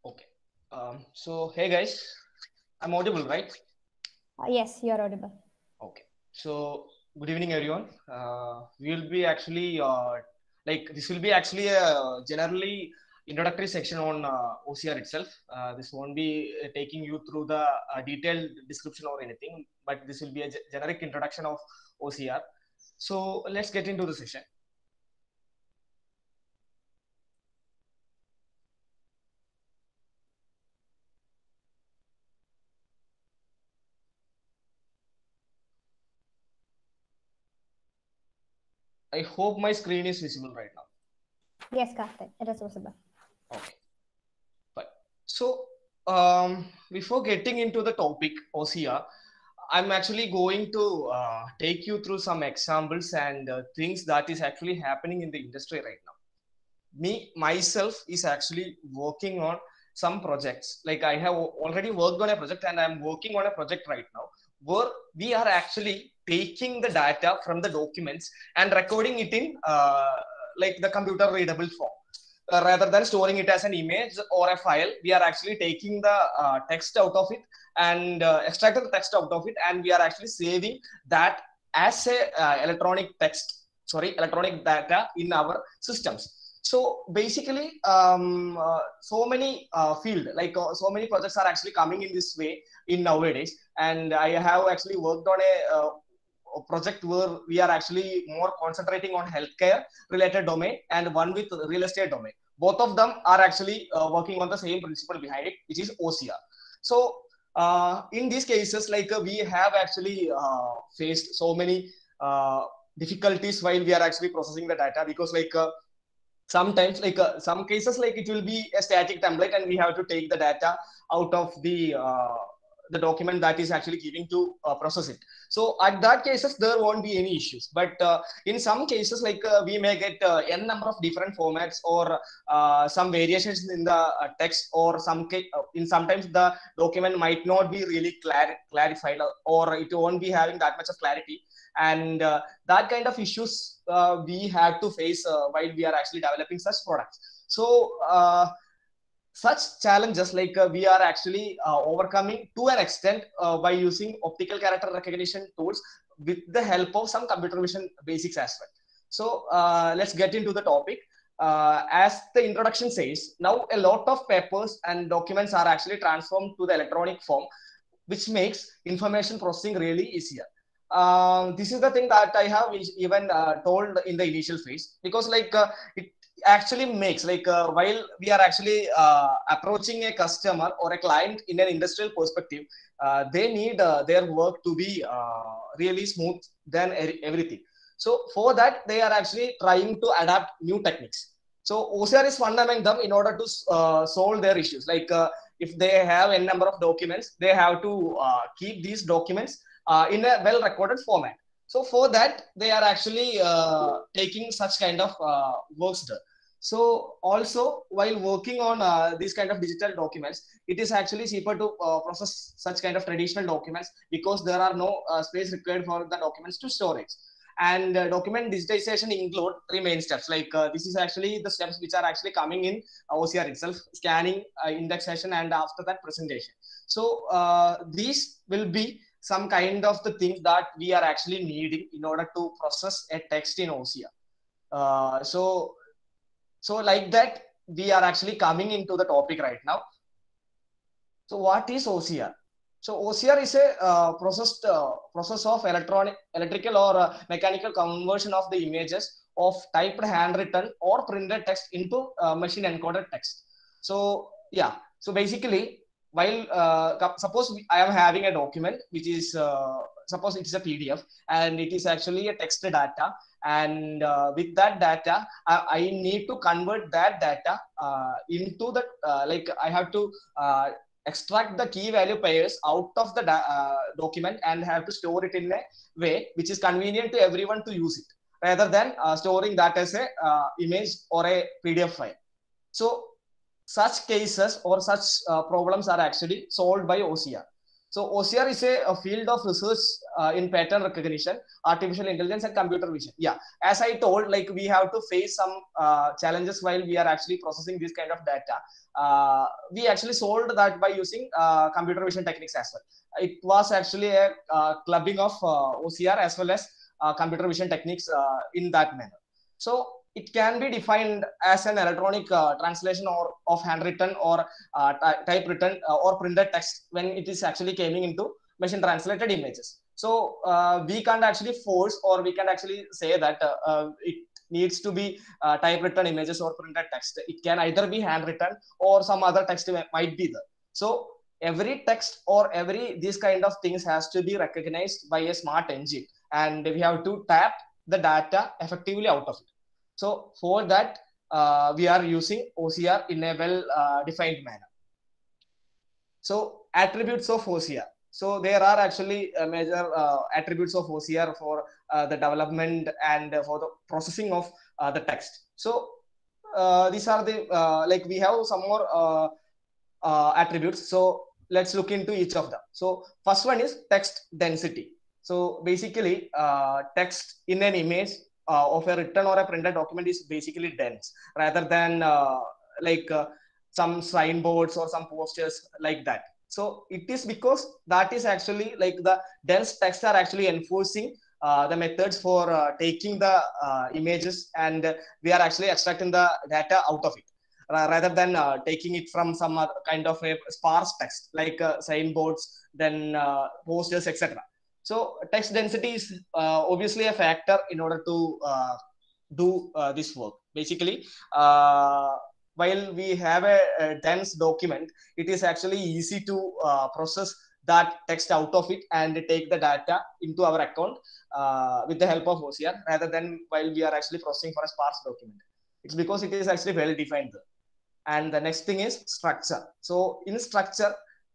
Okay. Hey guys, I'm audible, right? Yes, you're audible. Okay. Good evening, everyone. We will be actually this will be actually a generally introductory section on OCR itself. This won't be taking you through the detailed description or anything, but this will be a generic introduction of OCR. So let's get into the session. I hope my screen is visible right now. Yes, Karthik, it is visible. Okay. But before getting into the topic OCR, I'm actually going to take you through some examples and things that is actually happening in the industry right now. Me myself is actually working on some projects. Like I have already worked on a project and I'm working on a project right now where we are actually taking the data from the documents and recording it in like the computer readable form. Rather than storing it as an image or a file, we are actually taking the text out of it and extracting the text out of it, and we are actually saving that as a electronic data in our systems. So basically, so many so many projects are actually coming in this way in nowadays, and I have actually worked on a project where we are actually more concentrating on healthcare related domain and one with real estate domain. Both of them are actually working on the same principle behind it, which is OCR. So in these cases, we have actually faced so many difficulties while we are actually processing the data, because sometimes some cases it will be a static template and we have to take the data out of the document that is actually giving to process it. So at that cases there won't be any issues, but in some cases we may get n number of different formats or some variations in the text, or in sometimes the document might not be really clarified, or it won't be having that much of clarity, and that kind of issues we have to face while we are actually developing such products. So such challenges we are actually overcoming to an extent by using optical character recognition tools with the help of some computer vision basics as well. So let's get into the topic. As the introduction says, now a lot of papers and documents are actually transformed to the electronic form, which makes information processing really easier. This is the thing that I have even told in the initial phase, because it actually makes while we are actually approaching a customer or a client in an industrial perspective, they need their work to be really smooth than everything. So for that, they are actually trying to adapt new techniques. So OCR is one among them in order to solve their issues. If they have a number of documents, they have to keep these documents in a well recorded format. So for that, they are actually taking such kind of works there. So also while working on these kind of digital documents, it is actually cheaper to process such kind of traditional documents, because there are no space required for the documents to storage. And document digitization include three main steps. This is actually the steps which are actually coming in OCR itself: scanning, indexation, and after that presentation. So these will be some kind of the things that we are actually needing in order to process a text in OCR. So like that, we are actually coming into the topic right now. So what is OCR? So OCR is a process of electrical or mechanical conversion of the images of typed handwritten or printed text into machine encoded text. So yeah, so basically, while suppose I am having a document which is suppose it is a PDF and it is actually a text data, and with that data I need to convert that data into the I have to extract the key value pairs out of the document and have to store it in a way which is convenient to everyone to use it, rather than storing that as a image or a PDF file. So such cases or such problems are actually solved by OCR. So OCR is a field of research in pattern recognition, artificial intelligence, and computer vision. Yeah, as I told, like we have to face some challenges while we are actually processing this kind of data. We actually solved that by using computer vision techniques as well. It was actually a clubbing of OCR as well as computer vision techniques in that manner. So it can be defined as an electronic translation or of handwritten or typewritten or printed text when it is actually coming into machine translated images. So we can't actually force, or we can actually say that it needs to be typewritten images or printed text. It can either be handwritten or some other text might be there. So every text or every these kind of things has to be recognized by a smart engine, and we have to tap the data effectively out of it. So for that, we are using OCR in a well defined manner. So attributes of OCR. So there are actually major attributes of OCR for the development and for the processing of the text. So these are the like we have some more attributes. So let's look into each of them. So first one is text density. So basically, text in an image of a written or a printed document is basically dense rather than like some signboards or some posters like that. So it is because that is actually like the dense text are actually enforcing the methods for taking the images, and we are actually extracting the data out of it rather than taking it from some other kind of a sparse text like signboards, then posters, etc. So text density is obviously a factor in order to do this work. Basically, while we have a dense document, it is actually easy to process that text out of it and take the data into our account with the help of OCR rather than while we are actually processing for a sparse document. It's because it is actually well defined there. And the next thing is structure. So in structure,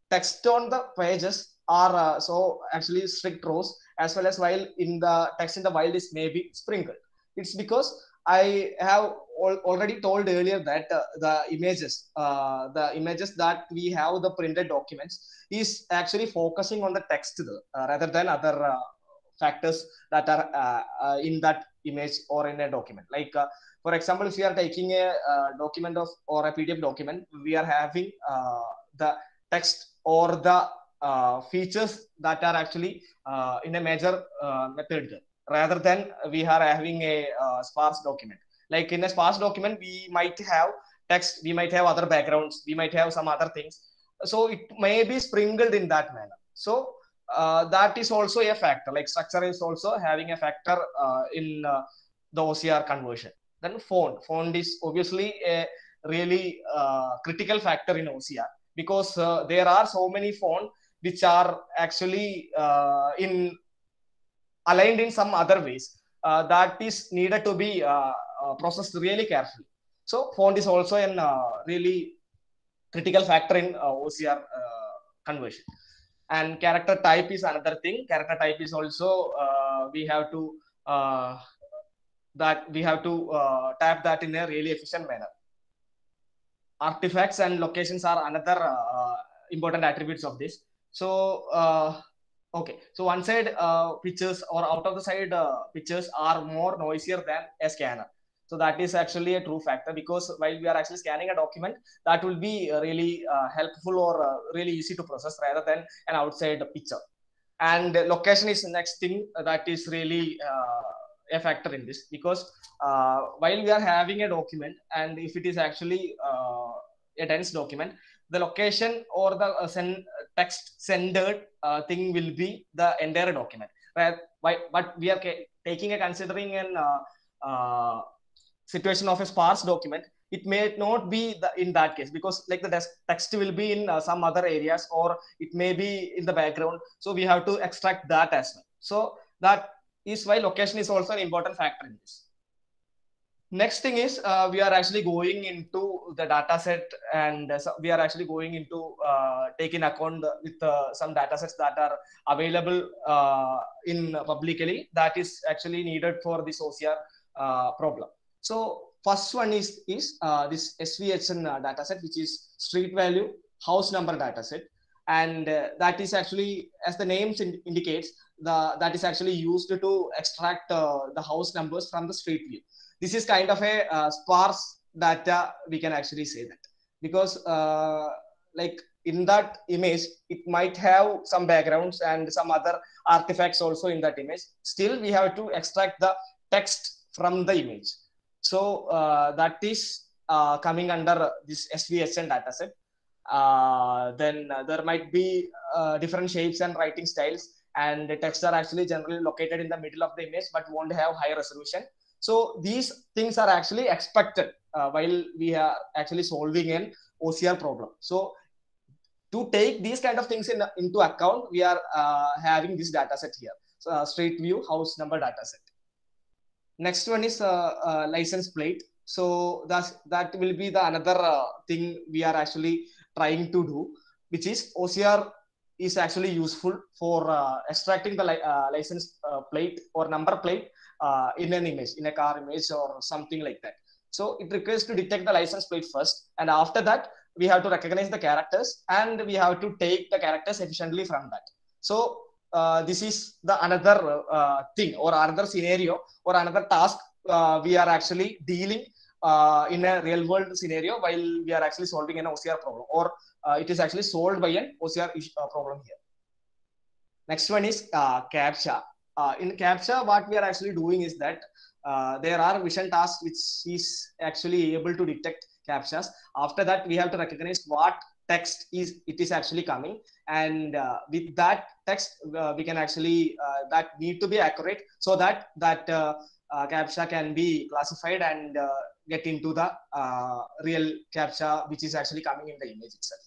text on the pages are so actually strict rows, as well as while in the text in the wild is maybe sprinkled. It's because I have already told earlier that the images that we have, the printed documents, is actually focusing on the text rather than other factors that are in that image or in a document. Like for example, if you are taking a document of or a PDF document, we are having the text or the features that are actually in a major method rather than we are having a sparse document. Like in a sparse document, we might have text, we might have other backgrounds, we might have some other things. So it may be sprinkled in that manner. So that is also a factor. Like structure is also having a factor in the OCR conversion. Then font is obviously a really critical factor in OCR because there are so many font which are actually in aligned in some other ways that is needed to be processed really carefully. So font is also a really critical factor in OCR conversion. And character type is another thing. Character type is also we have to tap that in a really efficient manner. Artifacts and locations are another important attributes of this. So okay, so one side pictures or out of the side pictures are more noisier than a scanner. So that is actually a true factor because while we are actually scanning a document, that will be really helpful or really easy to process rather than an outside picture. And location is the next thing that is really a factor in this because while we are having a document, and if it is actually a dense document, the location or the text centered thing will be the entire document, right? But we are taking a considering an situation of a sparse document, it may not be in that case because like the text will be in some other areas or it may be in the background. So we have to extract that as well. So that is why location is also an important factor in this. Next thing is we are actually going into the data set, and so we are actually going into taking account with some data sets that are available in publicly that is actually needed for this OCR problem. So first one is this SVHN data set, which is street value house number data set. and that is actually, as the name indicates, that is actually used to extract the house numbers from the street view. This is kind of a sparse data, we can actually say that, because like in that image it might have some backgrounds and some other artifacts also in that image. Still we have to extract the text from the image. So that is coming under this SVSN dataset. Then there might be different shapes and writing styles, and the texts are actually generally located in the middle of the image but won't have high resolution. So these things are actually expected while we are actually solving an OCR problem. So to take these kind of things into account, we are having this data set here. So, street view house number data set. Next one is license plate. So that will be the another thing we are actually trying to do, which is OCR is actually useful for extracting the license plate or number plate in an image, in a car image or something like that. So it requires to detect the license plate first, and after that we have to recognize the characters, and we have to take the characters efficiently from that. So this is the another thing or another scenario or another task we are actually dealing in a real world scenario while we are actually solving an OCR problem, or it is actually solved by an OCR problem here. Next one is CAPTCHA. In CAPTCHA, what we are actually doing is that there are vision tasks which is actually able to detect CAPTCHAs. After that, we have to recognize what text it is actually coming, and with that text we can actually that need to be accurate, so that CAPTCHA can be classified and get into the real CAPTCHA which is actually coming in the image itself.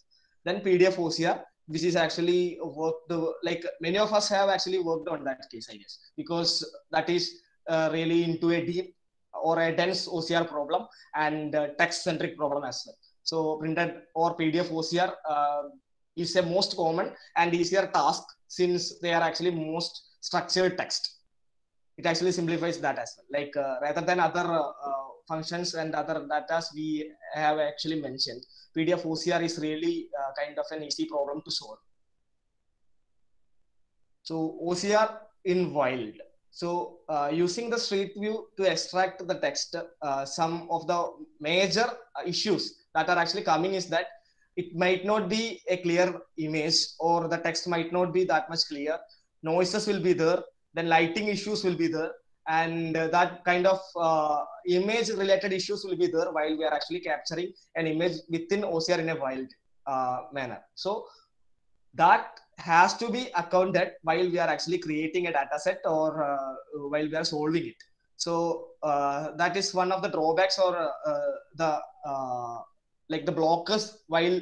Then PDF OCR, which is actually worked, like many of us have actually worked on that case, I guess, because that is really into a deep or a dense OCR problem and text-centric problem as well. So printed or PDF OCR is a most common and easier task, since they are actually most structured text. It actually simplifies that as well. Like rather than other functions and other data we have actually mentioned, PDF OCR is really kind of an easy problem to solve. So OCR in wild. So using the street view to extract the text, some of the major issues that are actually coming is that it might not be a clear image, or the text might not be that much clear. Noises will be there. Then lighting issues will be there. And that kind of image related issues will be there while we are actually capturing an image within OCR in a wild manner. So that has to be accounted while we are actually creating a data set, or while we are solving it. So that is one of the drawbacks, or the like the blockers while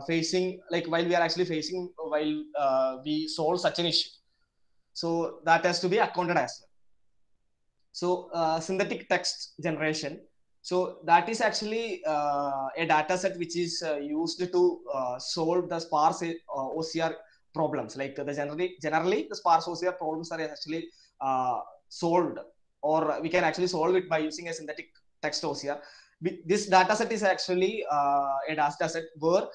facing, like while we are actually facing while we solve such an issue. So that has to be accounted as well. So synthetic text generation. So that is actually a data set which is used to solve the sparse OCR problems. Like generally the sparse OCR problems are actually solved, or we can actually solve it by using a synthetic text OCR. This data set is actually a data set where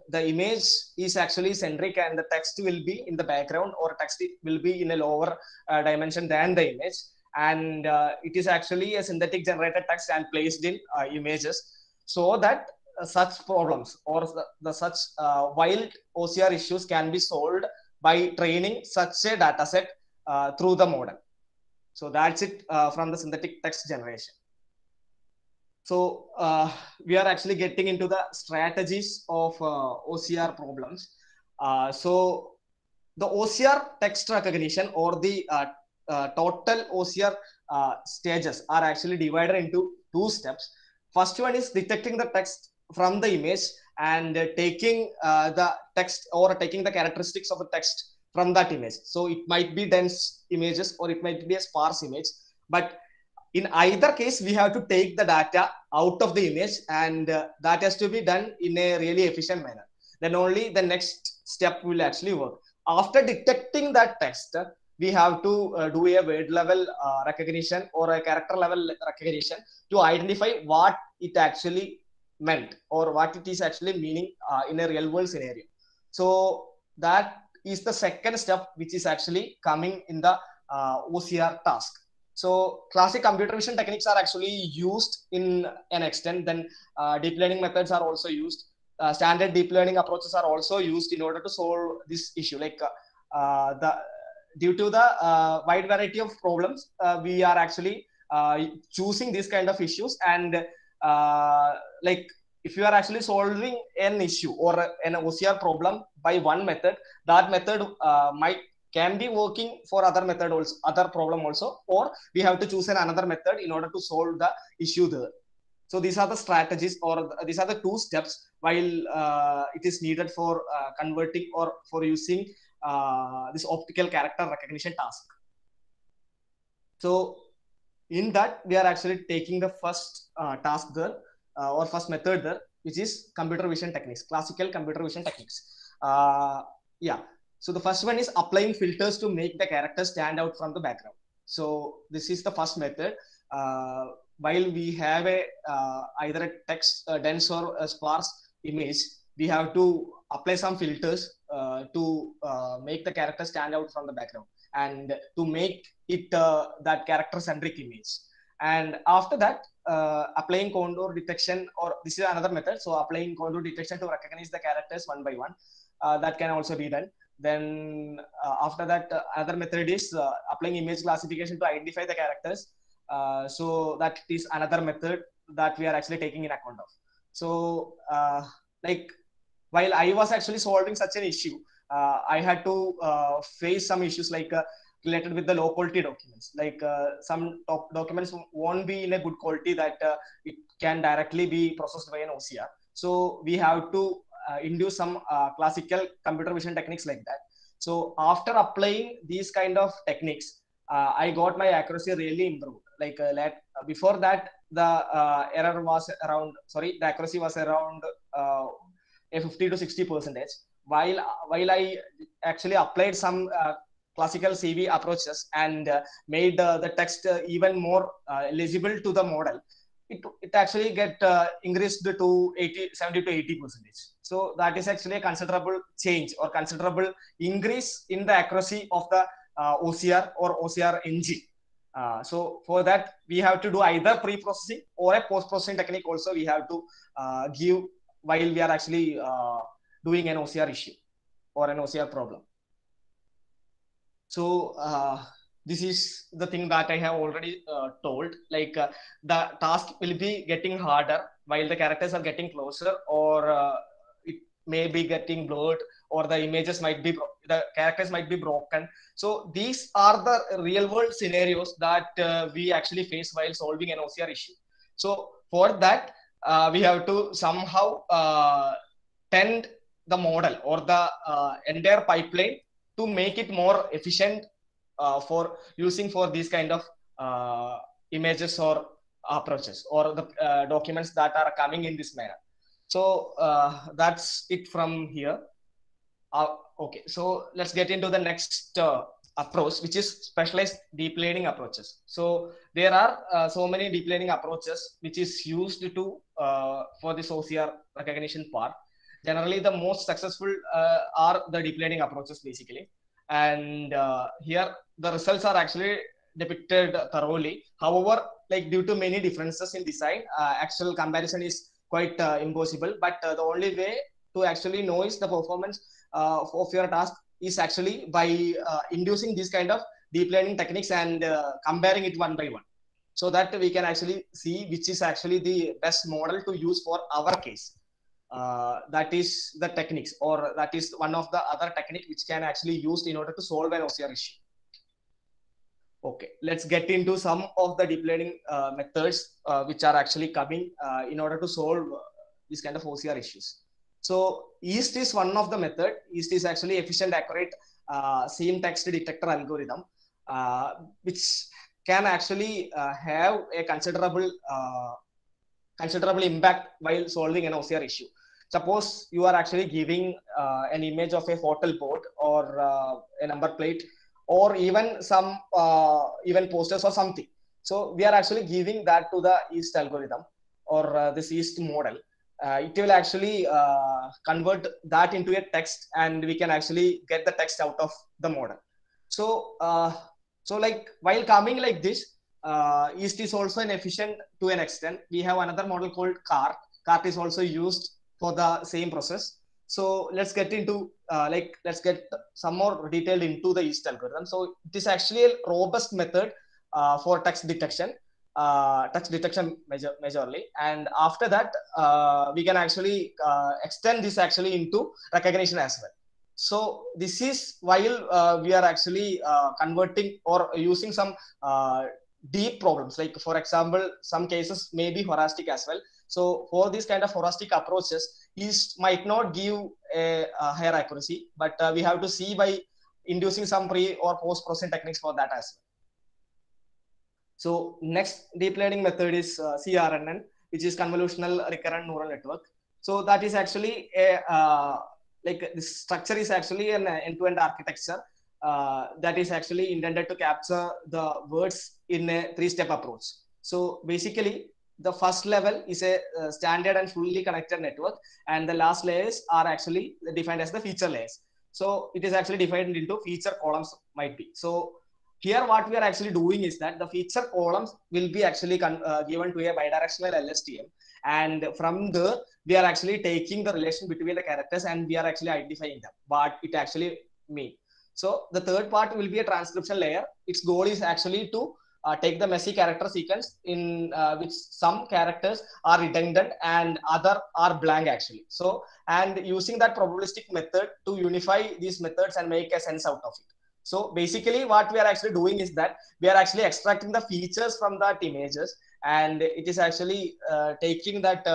the image is actually centric and the text will be in the background, or text will be in a lower dimension than the image. And it is actually a synthetic generated text and placed in images, so that such problems or the such wild OCR issues can be solved by training such a data set through the model. So that's it from the synthetic text generation. So we are actually getting into the strategies of OCR problems. So the OCR text recognition, or the total OCR stages, are actually divided into two steps. First one is detecting the text from the image and taking the text, or taking the characteristics of the text from that image. So it might be dense images, or it might be a sparse image, but in either case we have to take the data out of the image, and that has to be done in a really efficient manner. Then only the next step will actually work. After detecting that text, we have to do a word level recognition or a character level recognition to identify what it actually meant, or what it is actually meaning in a real world scenario. So that is the second step, which is actually coming in the OCR task. So classic computer vision techniques are actually used in an extent. Then deep learning methods are also used. Standard deep learning approaches are also used in order to solve this issue. Like the due to the wide variety of problems, we are actually choosing these kind of issues. And like if you are actually solving an issue or an OCR problem by one method, that method might can be working for other method also, other problem also, or we have to choose another method in order to solve the issue there. So these are the strategies, or these are the two steps while it is needed for converting or for using this optical character recognition task. So in that, we are actually taking the first task there, or first method there, which is computer vision techniques, classical computer vision techniques. Yeah. So the first one is applying filters to make the character stand out from the background. So this is the first method. While we have a either a text dense or a sparse image, we have to apply some filters to make the character stand out from the background and to make it that character centric image. And after that, applying contour detection, or this is another method. So applying contour detection to recognize the characters one by one, that can also be done. Then after that, another method is applying image classification to identify the characters. So that is another method that we are actually taking in account of. So like while I was actually solving such an issue, I had to face some issues like related with the low quality documents. Like some documents won't be in a good quality that it can directly be processed by an OCR. So we have to induce some classical computer vision techniques like that. So after applying these kind of techniques, I got my accuracy really improved. Like before that, the error was around, sorry, the accuracy was around a 50 to 60%. While I actually applied some classical CV approaches and made the text even more legible to the model, it actually get increased to 70 to 80%. So that is actually a considerable change or considerable increase in the accuracy of the OCR or OCR engine. So for that, we have to do either pre-processing or a post-processing technique also we have to give while we are actually doing an OCR issue or an OCR problem. So this is the thing that I have already told. Like the task will be getting harder while the characters are getting closer, or it may be getting blurred, or the images might be, the characters might be broken. So these are the real world scenarios that we actually face while solving an OCR issue. So for that, we have to somehow tend the model or the entire pipeline to make it more efficient for using for these kind of images or approaches or the documents that are coming in this manner. So that's it from here. Okay, so let's get into the next approach, which is specialized deep learning approaches. So there are so many deep learning approaches which is used to for this OCR recognition part. Generally, the most successful are the deep learning approaches, basically. And here the results are actually depicted thoroughly. However, like due to many differences in design, actual comparison is quite impossible. But the only way to actually know is the performance of your task is actually by inducing this kind of deep learning techniques and comparing it one by one, so that we can actually see which is actually the best model to use for our case. That is the techniques, or that is one of the other technique which can actually used in order to solve an OCR issue. Okay, let's get into some of the deep learning methods which are actually coming in order to solve this kind of OCR issues. So EAST is one of the method. EAST is actually efficient, accurate same text detector algorithm, which can actually have a considerable impact while solving an OCR issue. Suppose you are actually giving an image of a hotel board or a number plate, or even some even posters or something. So we are actually giving that to the EAST algorithm or this EAST model. it will actually convert that into a text, and we can actually get the text out of the model. So like while coming like this, Yeast is also an efficient to an extent. We have another model called CART. CART is also used for the same process. So let's get into let's get some more detailed into the Yeast algorithm. So it is actually a robust method for text detection. Majorly, and after that we can actually extend this actually into recognition as well. So this is while we are actually converting or using some deep problems, like for example some cases may be heuristic as well. So for this kind of heuristic approaches, Yeast might not give a higher accuracy, but we have to see by inducing some pre or post processing techniques for that as well. So next deep learning method is CRNN, which is convolutional recurrent neural network. So that is actually a like this structure is actually an end-to-end architecture that is actually intended to capture the words in a three-step approach. So basically, the first level is a standard and fully connected network, and the last layers are actually defined as the feature layers. So it is actually divided into feature columns might be. So here what we are actually doing is that the feature columns will be actually given to a bidirectional LSTM, and from there we are actually taking the relation between the characters and we are actually identifying them, what it actually means. So the third part will be a transcription layer. Its goal is actually to take the messy character sequence in which some characters are redundant and other are blank actually. So and using that probabilistic method to unify these methods and make a sense out of it. So basically what we are actually doing is that we are actually extracting the features from that images, and it is actually taking that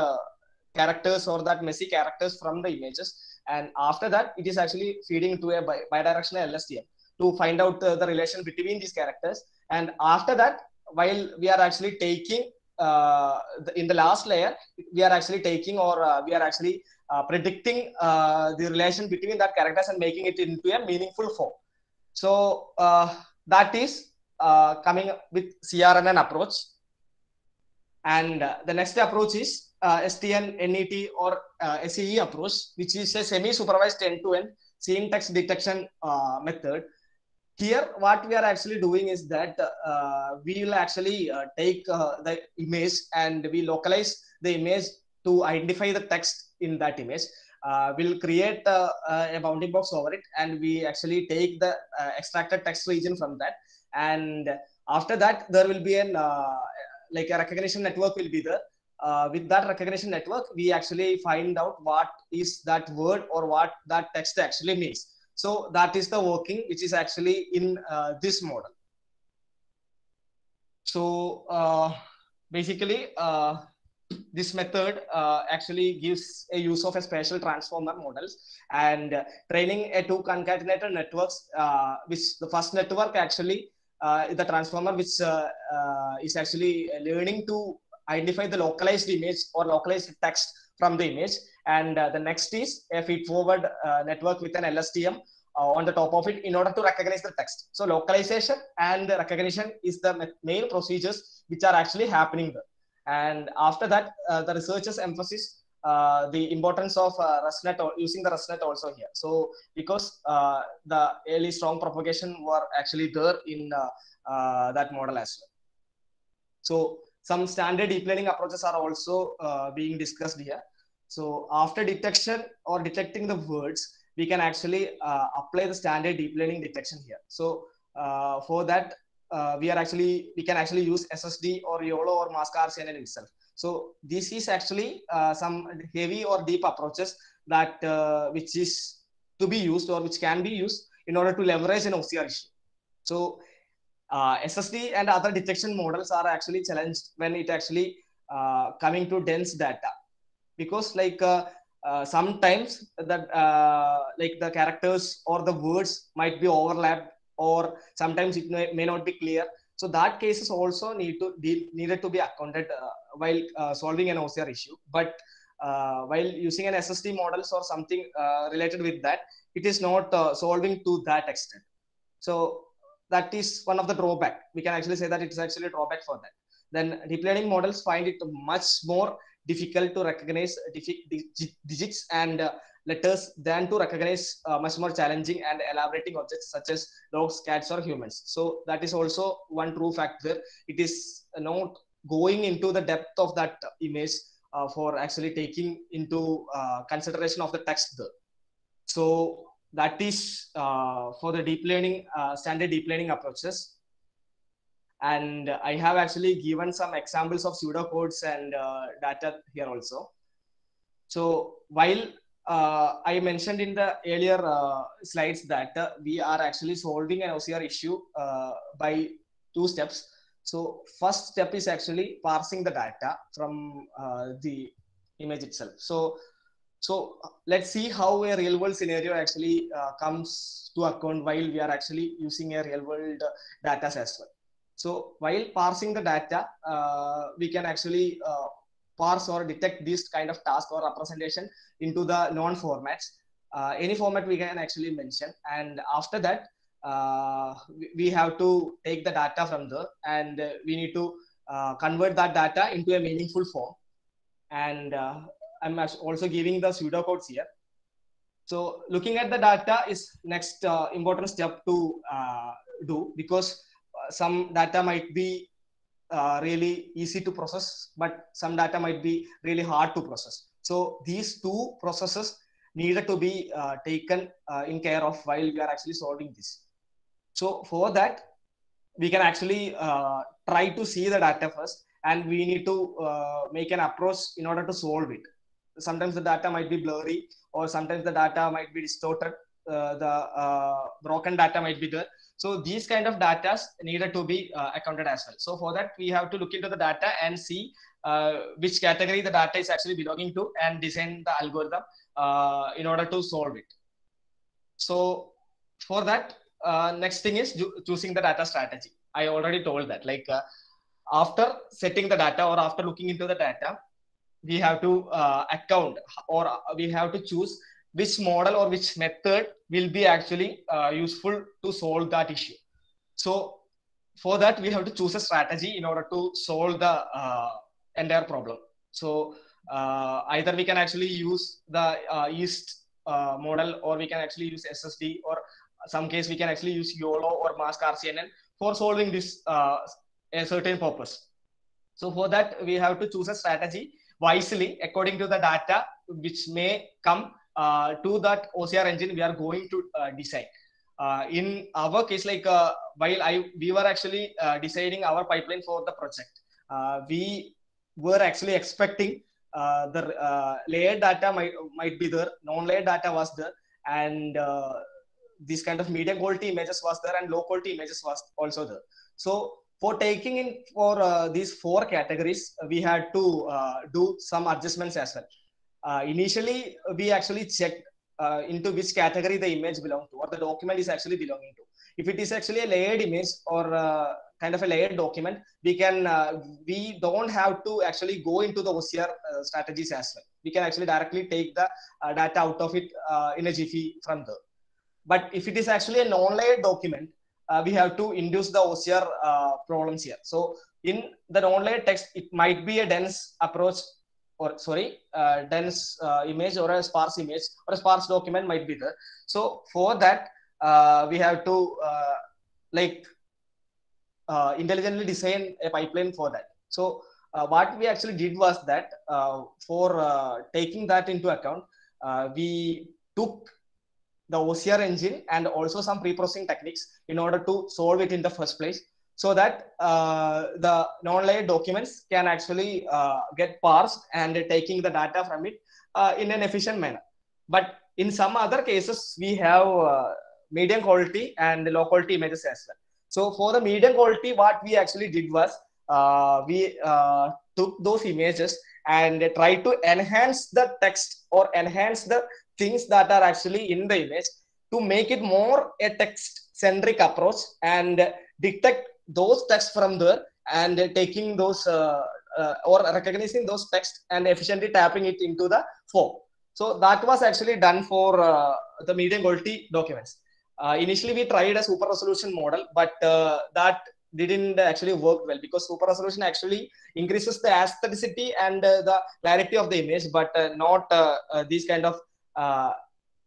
characters or that messy characters from the images, and after that it is actually feeding into a bidirectional LSTM to find out the relation between these characters. And after that, while we are actually taking in the last layer, we are actually taking or we are actually predicting the relation between that characters and making it into a meaningful form. So that is coming with CRNN approach. And the next approach is STN, NET or SEE approach, which is a semi-supervised end-to-end scene text detection method. Here, what we are actually doing is that we will actually take the image and we localize the image to identify the text in that image. We'll create a bounding box over it, and we actually take the extracted text region from that. And after that, there will be an like a recognition network will be there. With that recognition network, we actually find out what is that word or what that text actually means. So that is the working which is actually in this model. So basically, this method actually gives a use of a spatial transformer models and training a two concatenated networks, which the first network actually the transformer which is actually learning to identify the localized image or localized text from the image, and the next is a feed forward network with an LSTM on the top of it in order to recognize the text. So localization and recognition is the main procedures which are actually happening there. And after that, the researchers emphasize the importance of ResNet or using the ResNet also here. So because the early strong propagation were actually there in that model as well. So some standard deep learning approaches are also being discussed here. So after detection or detecting the words, we can actually apply the standard deep learning detection here. So for that, we can actually use SSD or YOLO or Mask RCNN itself. So this is actually some heavy or deep approaches that which is to be used or which can be used in order to leverage an OCR issue. So SSD and other detection models are actually challenged when it actually coming to dense data, because like sometimes that like the characters or the words might be overlapped, or sometimes it may not be clear. So that cases also needed to be accounted while solving an OCR issue. But while using an SSD models or something related with that, it is not solving to that extent. So that is one of the drawback. We can actually say that it is actually a drawback for that. Then deep learning models find it much more difficult to recognize digits and letters than to recognize much more challenging and elaborating objects such as dogs, cats, or humans. So that is also one true factor. It is not going into the depth of that image for actually taking into consideration of the text there. So that is for the deep learning, standard deep learning approaches. And I have actually given some examples of pseudocodes and data here also. So while I mentioned in the earlier slides that we are actually solving an OCR issue by two steps. So first step is actually parsing the data from the image itself. So let's see how a real world scenario actually comes to account while we are actually using a real world data as well. So while parsing the data, we can actually parse or detect this kind of task or representation into the known formats. Any format we can actually mention. And after that, we have to take the data from there and we need to convert that data into a meaningful form. And I'm also giving the pseudocodes here. So looking at the data is next important step to do, because some data might be really easy to process, but some data might be really hard to process. So these two processes needed to be taken in care of while we are actually solving this. So for that, we can actually try to see the data first, and we need to make an approach in order to solve it. Sometimes the data might be blurry, or sometimes the data might be distorted. The broken data might be there. So these kind of data needed to be accounted as well. So for that, we have to look into the data and see which category the data is actually belonging to and design the algorithm in order to solve it. So for that, next thing is choosing the data strategy. I already told that, like after setting the data or after looking into the data, we have to account or we have to choose which model or which method will be actually useful to solve that issue. So for that, we have to choose a strategy in order to solve the entire problem. So either we can actually use the yeast model, or we can actually use SSD, or some case we can actually use YOLO or mask RCNN for solving this a certain purpose. So for that, we have to choose a strategy wisely according to the data which may come to that OCR engine we are going to design. In our case, like while we were actually designing our pipeline for the project, we were actually expecting the layered data might be there, non-layered data was there, and this kind of medium quality images was there, and low quality images was also there. So for taking in for these four categories, we had to do some adjustments as well. Initially, we actually checked into which category the image belongs to, or the document is actually belonging to. If it is actually a layered image or kind of a layered document, we don't have to actually go into the OCR strategies as well. We can actually directly take the data out of it in a jiffy from there. But if it is actually a non-layered document, we have to induce the OCR problems here. So in the non-layered text, it might be a dense approach, or sorry, dense image or a sparse image or a sparse document might be there. So for that, we have to intelligently design a pipeline for that. So what we actually did was that for taking that into account, we took the OCR engine and also some pre-processing techniques in order to solve it in the first place, so that the non-layered documents can actually get parsed and taking the data from it in an efficient manner. But in some other cases, we have medium quality and low quality images as well. So for the medium quality, what we actually did was we took those images and tried to enhance the text or enhance the things that are actually in the image to make it more a text-centric approach and detect those texts from there and taking those or recognizing those texts and efficiently tapping it into the form. So that was actually done for the medium quality documents. Initially, we tried a super resolution model, but that didn't actually work well, because super resolution actually increases the aestheticity and the clarity of the image, but not these kind of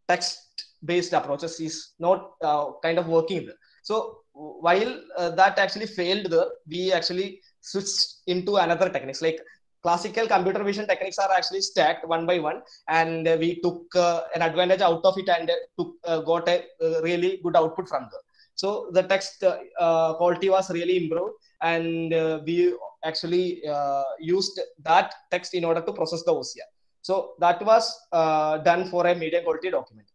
text based approaches is not kind of working there. So while that actually failed there, we actually switched into another techniques. Like classical computer vision techniques are actually stacked one by one, and we took an advantage out of it, and got a really good output from there. So the text quality was really improved, and we actually used that text in order to process the OCR. So that was done for a medium quality document.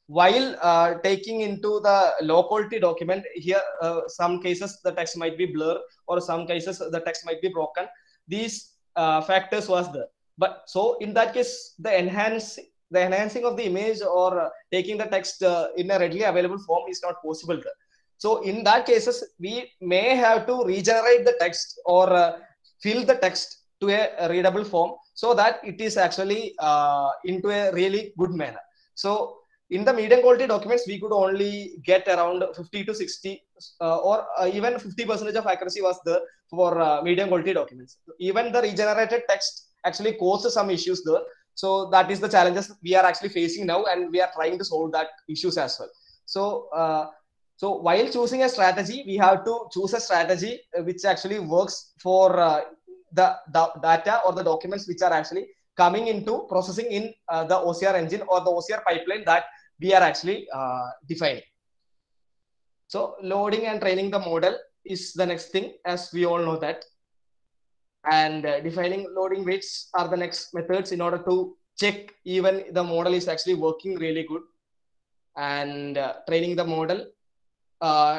While taking into the low quality document, here some cases the text might be blurred, or some cases the text might be broken. These factors was there. But so in that case, the enhancing of the image, or taking the text in a readily available form is not possible there. So in that cases, we may have to regenerate the text, or fill the text to a readable form, so that it is actually into a really good manner. So in the medium quality documents, we could only get around 50 to 60 or even 50% of accuracy was there for medium quality documents. Even the regenerated text actually causes some issues there. So that is the challenges we are actually facing now, and we are trying to solve that issues as well. So while choosing a strategy, we have to choose a strategy which actually works for the data or the documents which are actually coming into processing in the OCR engine or the OCR pipeline that we are actually defining. So loading and training the model is the next thing, as we all know that. And defining loading weights are the next methods in order to check even the model is actually working really good. And training the model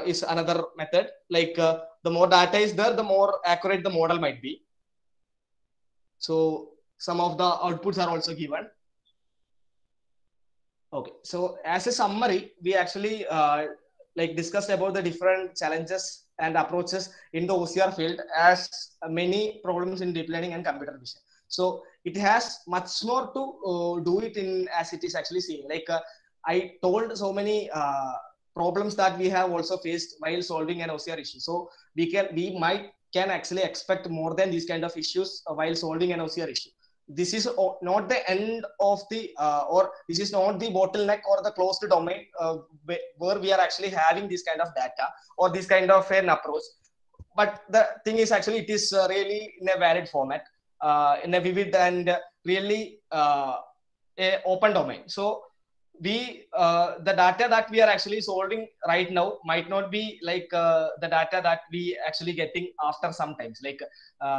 is another method. Like the more data is there, the more accurate the model might be. So some of the outputs are also given. Okay, so as a summary, we actually like discussed about the different challenges and approaches in the OCR field, as many problems in deep learning and computer vision. So it has much more to do it in as it is actually seen. Like I told so many problems that we have also faced while solving an OCR issue. So we can actually expect more than these kind of issues while solving an OCR issue. This is not the end of the or this is not the bottleneck or the closed domain where we are actually having this kind of data or this kind of an approach. But the thing is, actually it is really in a varied format, in a vivid and really a open domain. So we the data that we are actually solving right now might not be like the data that we actually getting after sometimes. Like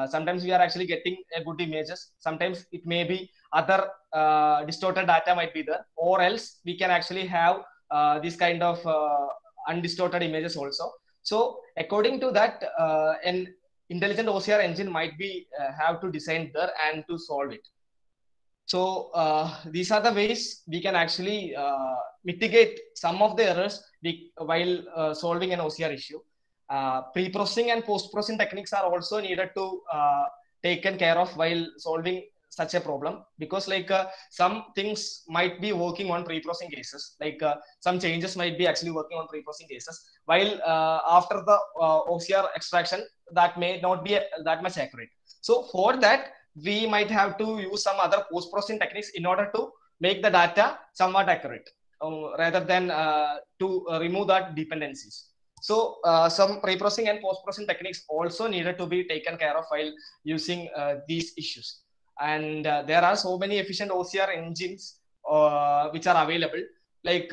sometimes we are actually getting a good images, sometimes it may be other distorted data might be there, or else we can actually have this kind of undistorted images also. So according to that, an intelligent OCR engine might be have to design there and to solve it. So these are the ways we can actually mitigate some of the errors while solving an OCR issue. Pre-processing and post-processing techniques are also needed to taken care of while solving such a problem, because like some things might be working on pre-processing cases, like some changes might be actually working on pre-processing cases, while after the OCR extraction that may not be that much accurate. So for that, we might have to use some other post-processing techniques in order to make the data somewhat accurate, rather than to remove that dependencies. So some pre-processing and post-processing techniques also needed to be taken care of while using these issues. And there are so many efficient OCR engines which are available. Like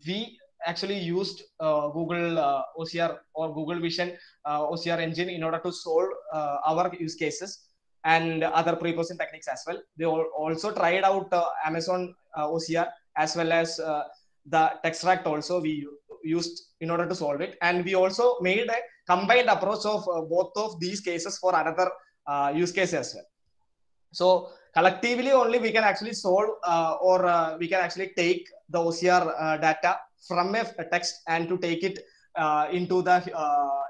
we actually used Google OCR or Google Vision OCR engine in order to solve our use cases and other pre-processing techniques as well. They also tried out Amazon OCR, as well as the Textract also we used in order to solve it. And we also made a combined approach of both of these cases for another use case as well. So collectively only we can actually solve or we can actually take the OCR data from a text and to take it into the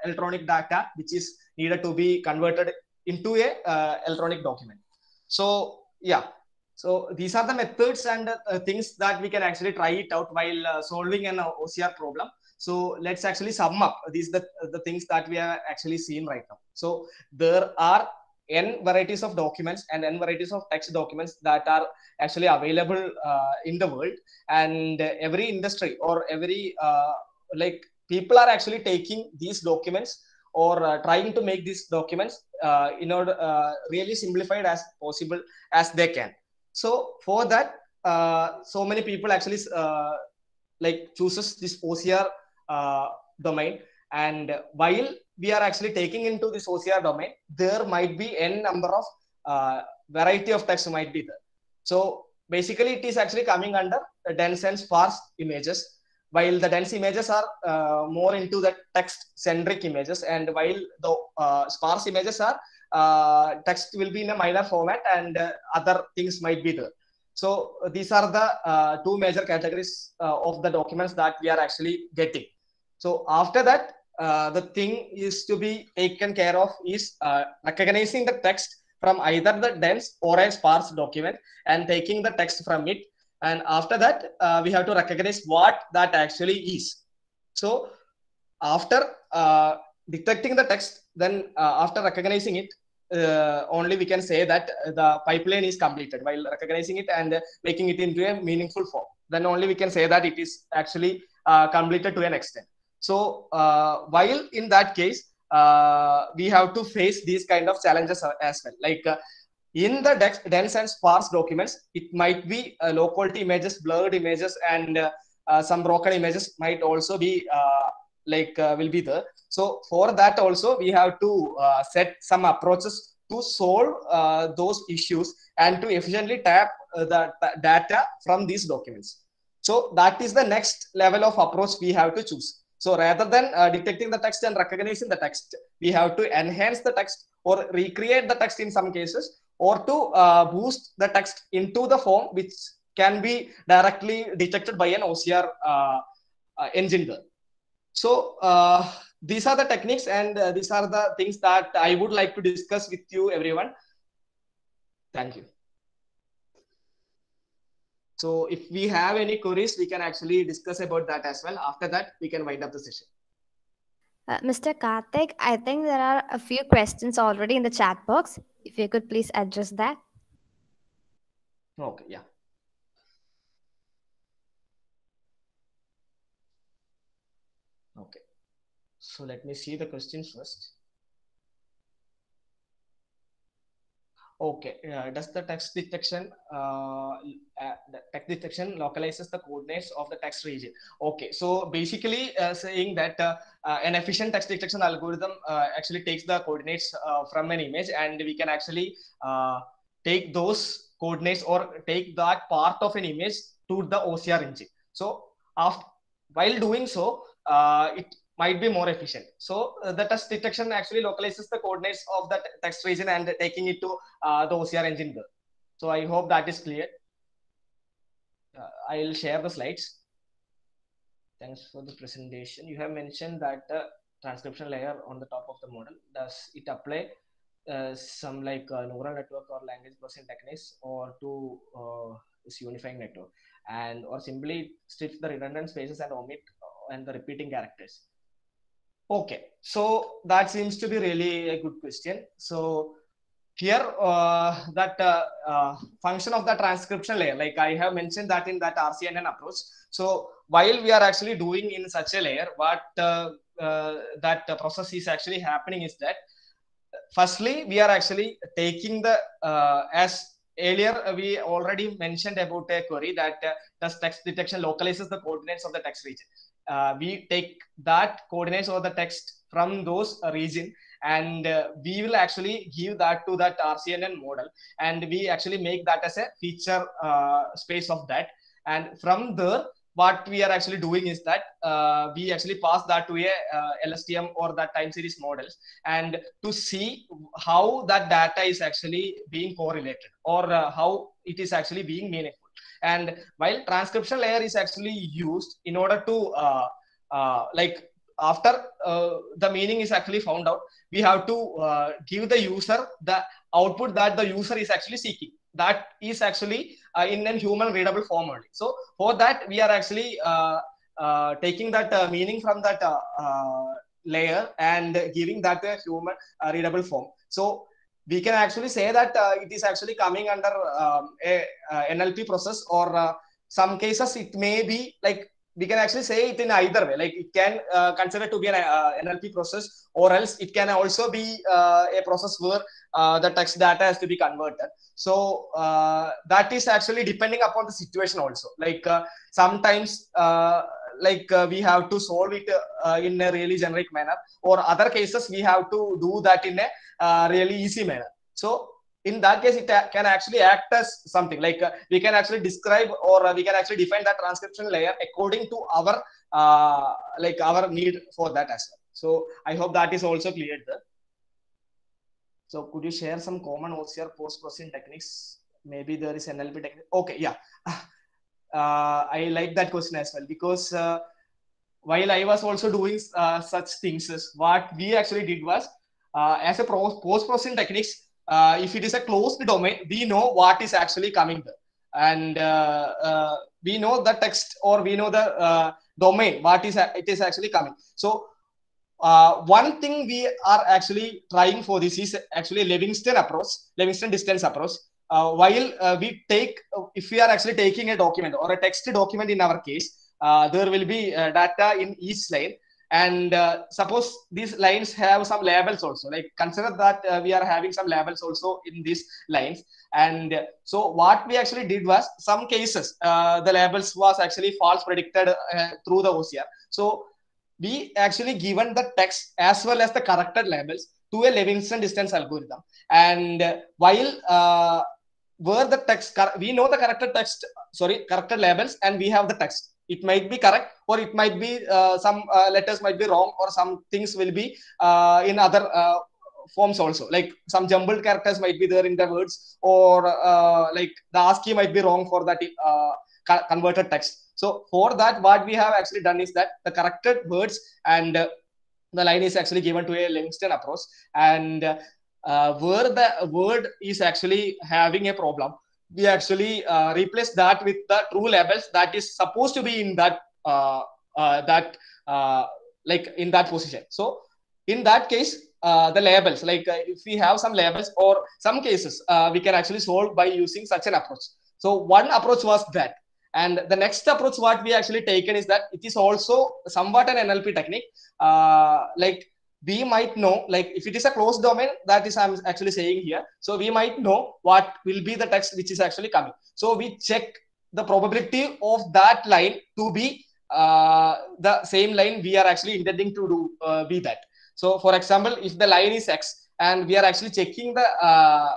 electronic data, which is needed to be converted into a electronic document. So yeah, so these are the methods and things that we can actually try it out while solving an OCR problem. So let's actually sum up these the things that we are actually seeing right now. So there are n varieties of documents and n varieties of text documents that are actually available in the world, and every industry or every like people are actually taking these documents or trying to make these documents in order really simplified as possible as they can. So for that, so many people actually like chooses this OCR domain, and while we are actually taking into this OCR domain, there might be n number of variety of text might be there. So basically, it is actually coming under dense and sparse images, while the dense images are more into the text-centric images, and while the sparse images are text will be in a minor format and other things might be there. So these are the two major categories of the documents that we are actually getting. So after that, the thing is to be taken care of is recognizing the text from either the dense or a sparse document and taking the text from it. And after that, we have to recognize what that actually is. So after detecting the text, then after recognizing it, only we can say that the pipeline is completed. While recognizing it and making it into a meaningful form, then only we can say that it is actually completed to an extent. So while in that case, we have to face these kind of challenges as well. Like in the dense and sparse documents, it might be low quality images, blurred images, and some broken images might also be will be there. So for that also, we have to set some approaches to solve those issues and to efficiently tap the data from these documents. So that is the next level of approach we have to choose. So rather than detecting the text and recognizing the text, we have to enhance the text or recreate the text in some cases, or to boost the text into the form which can be directly detected by an OCR engine there. So these are the techniques, and these are the things that I would like to discuss with you, everyone. Thank you. So if we have any queries, we can actually discuss about that as well. After that, we can wind up the session. Mr. Karthik, I think there are a few questions already in the chat box. If you could please address that. Okay, yeah. Okay. So let me see the questions first. Okay, does the text detection localizes the coordinates of the text region? Okay, so basically saying that an efficient text detection algorithm actually takes the coordinates from an image, and we can actually take those coordinates or take that part of an image to the OCR engine. So while doing so, it might be more efficient. So the text detection actually localizes the coordinates of the text region and taking it to the OCR engine there. So I hope that is clear. I'll share the slides. Thanks for the presentation. You have mentioned that the transcription layer on the top of the model, does it apply some like neural network or language processing techniques, or to this unifying network, and or simply strips the redundant spaces and omit and the repeating characters? Okay, so that seems to be really a good question. So here, that function of the transcription layer, like I have mentioned that in that RCNN approach. So while we are actually doing in such a layer, what that process is actually happening is that firstly, we are actually taking the, as earlier we already mentioned about a query that does text detection localizes the coordinates of the text region. We take that coordinates of the text from those region, and we will actually give that to that RCNN model, and we actually make that as a feature space of that. And from there, what we are actually doing is that we actually pass that to a LSTM or that time series models, and to see how that data is actually being correlated, or how it is actually being meaningful. And while transcription layer is actually used in order to like after the meaning is actually found out, we have to give the user the output that the user is actually seeking. That is actually in a human readable form only. So for that, we are actually taking that meaning from that layer and giving that a human readable form. So we can actually say that it is actually coming under a NLP process, or some cases it may be like, we can actually say it in either way. Like it can consider to be an NLP process, or else it can also be a process where the text data has to be converted. So that is actually depending upon the situation also. Like sometimes we have to solve it in a really generic manner, or other cases we have to do that in a really easy manner. So in that case, it can actually act as something like we can actually describe, or we can actually define that transcription layer according to our our need for that as well. So I hope that is also clear there. So could you share some common OCR post-processing techniques? Maybe there is NLP technique. Okay, yeah. I like that question as well, because while I was also doing such things, what we actually did was, as a post-processing techniques, if it is a closed domain, we know what is actually coming there. And we know the text, or we know the domain, what is it is actually coming. So one thing we are actually trying for this is actually Livingston distance approach. While we take, if we are actually taking a document or a text document in our case, there will be data in each line. And suppose these lines have some labels also, like consider that we are having some labels also in these lines. And so what we actually did was, some cases the labels was actually false predicted through the OCR. So we actually given the text as well as the corrected labels to a Livingston distance algorithm. And while where the text, we know the corrected labels, and we have the text. It might be correct, or it might be some letters might be wrong, or some things will be in other forms also. Like some jumbled characters might be there in the words, or like the ASCII might be wrong for that converted text. So for that, what we have actually done is that the corrected words and the line is actually given to a Livingston approach. And where the word is actually having a problem, we actually replace that with the true labels that is supposed to be in that like in that position. So in that case, the labels, like if we have some labels, or some cases we can actually solve by using such an approach. So one approach was that. And the next approach what we actually taken is that it is also somewhat an NLP technique. Like we might know, like if it is a closed domain, that is I'm actually saying here. So we might know what will be the text which is actually coming. So we check the probability of that line to be the same line we are actually intending to do be that. So for example, if the line is X, and we are actually checking the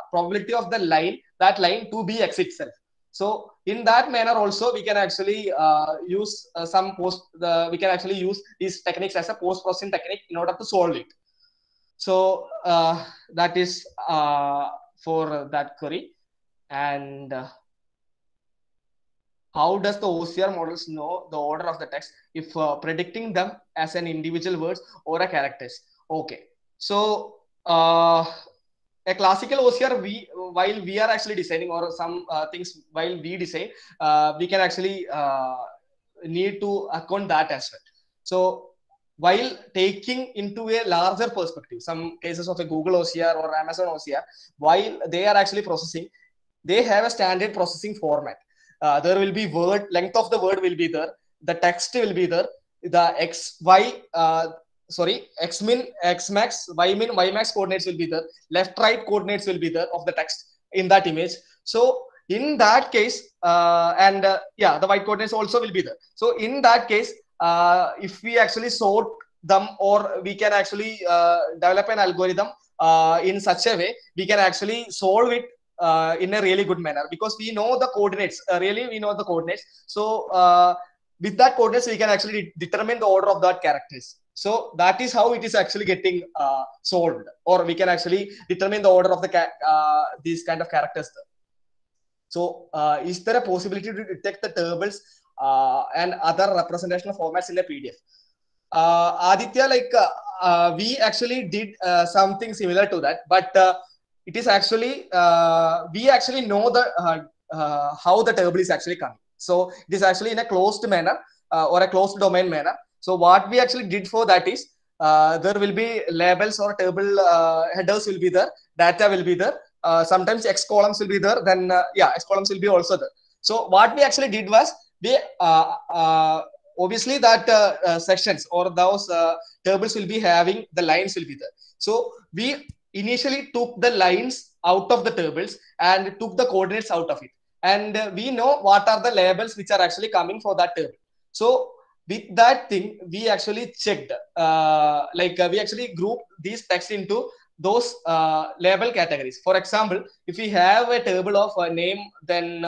probability of the line, that line to be X itself. So in that manner also, we can actually use we can actually use these techniques as a post-processing technique in order to solve it. So that is for that query. And how does the OCR models know the order of the text if predicting them as an individual words or a characters? Okay, so a classical OCR, while we are actually designing, or some things while we design, we can actually need to account that as well. So while taking into a larger perspective, some cases of a Google OCR or Amazon OCR, while they are actually processing, they have a standard processing format. There will be length of the word will be there, the text will be there, the Xmin, Xmax, Ymin, Ymax coordinates will be there, left, right coordinates will be there of the text in that image. So in that case, the white coordinates also will be there. So in that case, if we actually sort them, or we can actually develop an algorithm in such a way, we can actually solve it in a really good manner, because we know the coordinates. We know the coordinates. So with that coordinates, we can actually determine the order of that characters. So that is how it is actually getting solved, or we can actually determine the order of the these kind of characters. So is there a possibility to detect the tables and other representational formats in a PDF? Aditya, like we actually did something similar to that, but it is actually we actually know the how the table is actually coming. So it is actually in a closed manner. or a closed domain manner. So what we actually did for that is there will be labels or table headers will be there, data will be there. Sometimes X columns will be there. Then X columns will be also there. So what we actually did was we obviously that sections or those tables will be having the lines will be there. So we initially took the lines out of the tables and took the coordinates out of it. And we know what are the labels which are actually coming for that table. So with that thing, we actually checked, we actually grouped these texts into those label categories. For example, if we have a table of name, then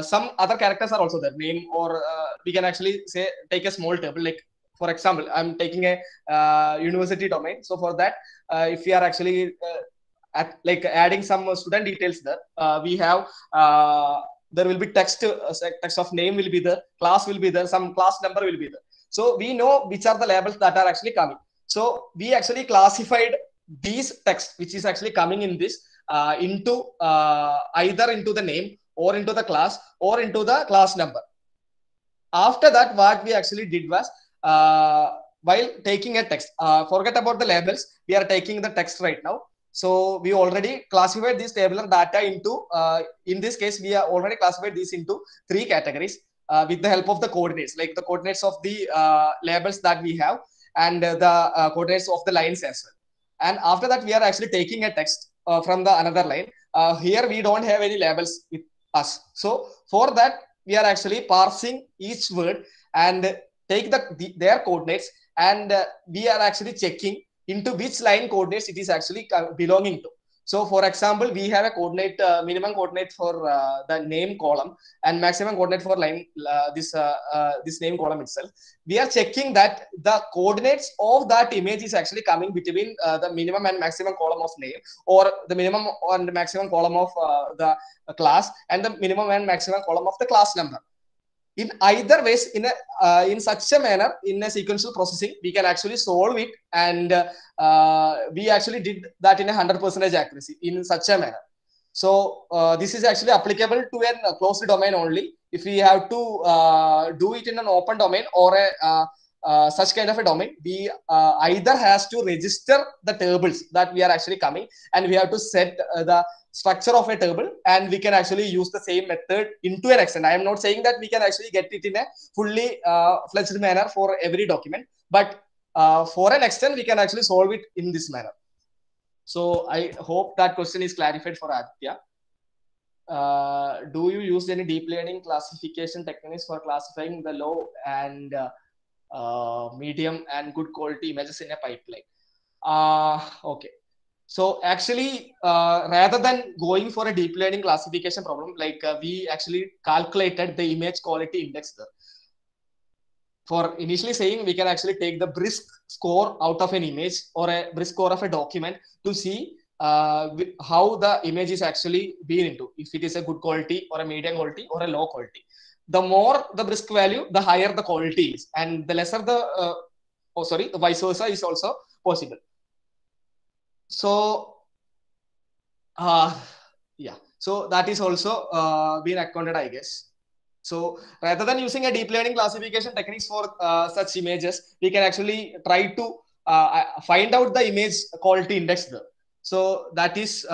some other characters are also there, name, or we can actually say take a small table. Like for example, I'm taking a university domain. So for that, if we are actually adding some student details there, we have there will be text of name will be there, class will be there, some class number will be there. So we know which are the labels that are actually coming. So we actually classified these text which is actually coming in this into either into the name or into the class or into the class number. After that, what we actually did was while taking a text, forget about the labels, we are taking the text right now. So we already classified this tabular data into, in this case, we are already classified this into 3 categories with the help of the coordinates, like the coordinates of the labels that we have and the coordinates of the lines as well. And after that, we are actually taking a text from the another line. Here, we don't have any labels with us. So for that, we are actually parsing each word and take their coordinates, and we are actually checking into which line coordinates it is actually belonging to. So for example, we have a coordinate, minimum coordinate for the name column and maximum coordinate for line this name column itself. We are checking that the coordinates of that image is actually coming between the minimum and maximum column of name, or the minimum and maximum column of the class, and the minimum and maximum column of the class number. In either ways, in such a manner, in a sequential processing, we can actually solve it, and we actually did that in 100% accuracy in such a manner. So this is actually applicable to a closed domain only. If we have to do it in an open domain or a such kind of a domain, we either has to register the tables that we are actually coming, and we have to set the structure of a table, and we can actually use the same method into an extent. I am not saying that we can actually get it in a fully fledged manner for every document, but for an extent, we can actually solve it in this manner. So I hope that question is clarified for Aditya. Do you use any deep learning classification techniques for classifying the low and medium and good quality images in a pipeline? Okay. So actually, rather than going for a deep learning classification problem, we actually calculated the image quality index there. For initially saying, we can actually take the BRISC score out of an image or a BRISC score of a document to see how the image is actually being into, if it is a good quality or a medium quality or a low quality. The more the BRISC value, the higher the quality is, and the lesser the, the vice versa is also possible. So, so that is also being accounted, I guess. So rather than using a deep learning classification techniques for such images, we can actually try to find out the image quality index there. So that is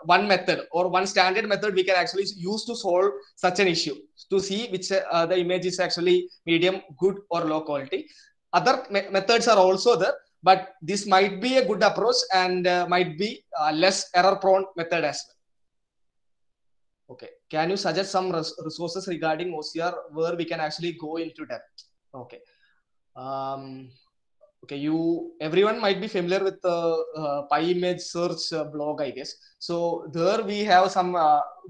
one method or one standard method we can actually use to solve such an issue, to see which the image is actually medium, good, or low quality. Other methods are also there, but this might be a good approach and might be less error prone method as well. Okay, can you suggest some resources regarding OCR where we can actually go into depth? Okay. Okay, everyone might be familiar with the PyImage search blog, I guess. So there we have some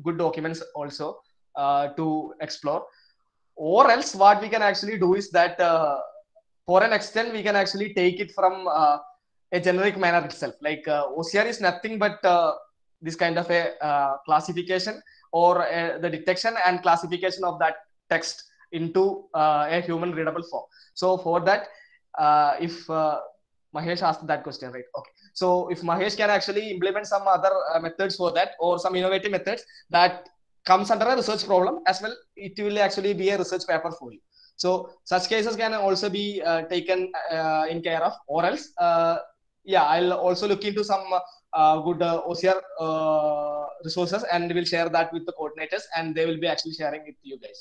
good documents also to explore. Or else what we can actually do is that for an extent, we can actually take it from a generic manner itself. Like OCR is nothing but this kind of a classification or the detection and classification of that text into a human readable form. So for that, if Mahesh asked that question, right? Okay. So if Mahesh can actually implement some other methods for that, or some innovative methods that comes under a research problem as well, it will actually be a research paper for you. So such cases can also be taken in care of, or else yeah, I'll also look into some good OCR resources, and will share that with the coordinators, and they will be actually sharing with you guys.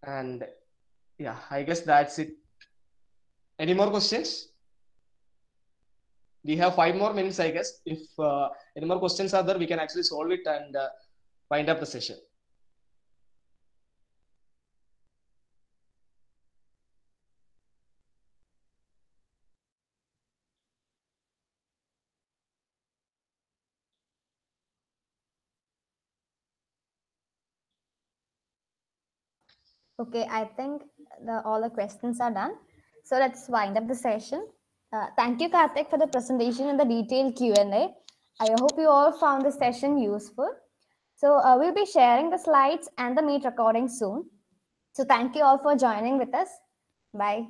And yeah, I guess that's it. Any more questions? We have 5 more minutes, I guess. If any more questions are there, we can actually solve it and wind up the session. Okay, I think all the questions are done. So let's wind up the session. Thank you, Karthik, for the presentation and the detailed Q&A. I hope you all found the session useful. So we'll be sharing the slides and the meet recording soon. So thank you all for joining with us. Bye.